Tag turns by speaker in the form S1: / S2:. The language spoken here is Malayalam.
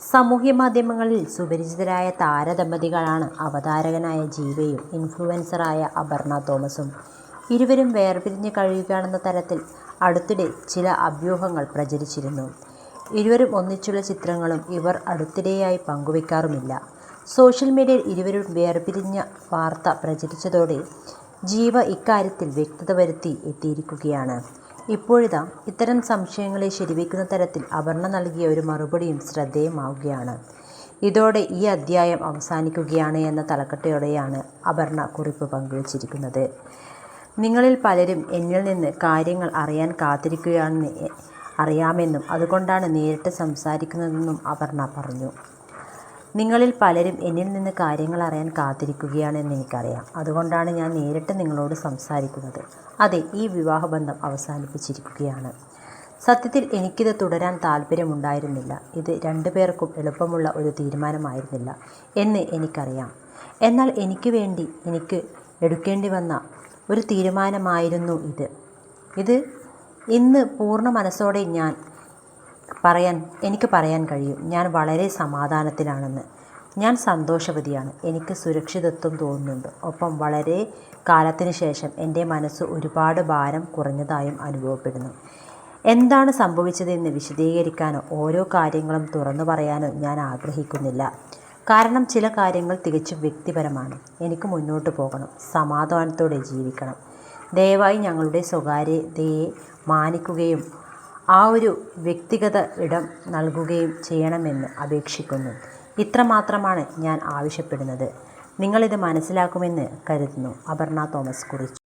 S1: സാമൂഹ്യ മാധ്യമങ്ങളിൽ സുപരിചിതരായ താരദമ്പതികളാണ് അവതാരകനായ ജീവയും ഇൻഫ്ലുവൻസറായ അപർണ തോമസും. ഇരുവരും വേർപിരിഞ്ഞ് കഴിയുകയാണെന്ന തരത്തിൽ അടുത്തിടെ ചില അഭ്യൂഹങ്ങൾ പ്രചരിച്ചിരുന്നു. ഇരുവരും ഒന്നിച്ചുള്ള ചിത്രങ്ങളും ഇവർ അടുത്തിടെയായി പങ്കുവെക്കാറുമില്ല. സോഷ്യൽ മീഡിയയിൽ ഇരുവരും വേർപിരിഞ്ഞ വാർത്ത പ്രചരിച്ചതോടെ ജീവ ഇക്കാര്യത്തിൽ വ്യക്തത വരുത്തി എത്തിയിരിക്കുകയാണ്. ഇപ്പോഴിതാ ഇത്തരം സംശയങ്ങളെ ശരിവെക്കുന്ന തരത്തിൽ അപർണ നൽകിയ ഒരു മറുപടിയും ശ്രദ്ധേയമാവുകയാണ്. ഇതോടെ ഈ അധ്യായം അവസാനിക്കുകയാണ് എന്ന തലക്കെട്ടോടെയാണ് അപർണ കുറിപ്പ് പങ്കുവച്ചിരിക്കുന്നത്. നിങ്ങളിൽ പലരും എന്നിൽ നിന്ന് കാര്യങ്ങൾ അറിയാൻ കാത്തിരിക്കുകയാണെന്ന് അറിയാമെന്നും അതുകൊണ്ടാണ് നേരിട്ട് സംസാരിക്കുന്നതെന്നും അപർണ പറഞ്ഞു. നിങ്ങളിൽ പലരും എന്നിൽ നിന്ന് കാര്യങ്ങൾ അറിയാൻ കാത്തിരിക്കുകയാണെന്ന് എനിക്കറിയാം. അതുകൊണ്ടാണ് ഞാൻ നേരിട്ട് നിങ്ങളോട് സംസാരിക്കുന്നത്. അതെ, ഈ വിവാഹബന്ധം അവസാനിപ്പിച്ചിരിക്കുകയാണ്. സത്യത്തിൽ എനിക്കിത് തുടരാൻ താല്പര്യമുണ്ടായിരുന്നില്ല. ഇത് രണ്ടുപേർക്കും എളുപ്പമുള്ള ഒരു തീരുമാനമായിരുന്നില്ല എന്ന് എനിക്കറിയാം. എന്നാൽ എനിക്ക് വേണ്ടി എനിക്ക് എടുക്കേണ്ടി വന്ന ഒരു തീരുമാനമായിരുന്നു ഇത് ഇന്ന് പൂർണ്ണ മനസ്സോടെ എനിക്ക് പറയാൻ കഴിയും. ഞാൻ വളരെ സമാധാനത്തിലാണെന്ന്. ഞാൻ സന്തോഷവതിയാണ്. എനിക്ക് സുരക്ഷിതത്വം തോന്നുന്നുണ്ട്. ഒപ്പം വളരെ കാലത്തിന് ശേഷം എൻ്റെ മനസ്സ് ഒരുപാട് ഭാരം കുറഞ്ഞതായും അനുഭവപ്പെടുന്നു. എന്താണ് സംഭവിച്ചതെന്ന് വിശദീകരിക്കാനോ ഓരോ കാര്യങ്ങളും തുറന്നു പറയാനോ ഞാൻ ആഗ്രഹിക്കുന്നില്ല. കാരണം ചില കാര്യങ്ങൾ തികച്ചും വ്യക്തിപരമാണ്. എനിക്ക് മുന്നോട്ട് പോകണം, സമാധാനത്തോടെ ജീവിക്കണം. ദയവായി ഞങ്ങളുടെ സ്വകാര്യതയെ മാനിക്കുകയും ആ ഒരു വ്യക്തിഗത ഇടം നൽകുകയും ചെയ്യണമെന്ന് അപേക്ഷിക്കുന്നു. ഇത്രമാത്രമാണ് ഞാൻ ആവശ്യപ്പെടുന്നത്. നിങ്ങളിത് മനസ്സിലാക്കുമെന്ന് കരുതുന്നു. അപർണ തോമസ് കുറിച്ചു.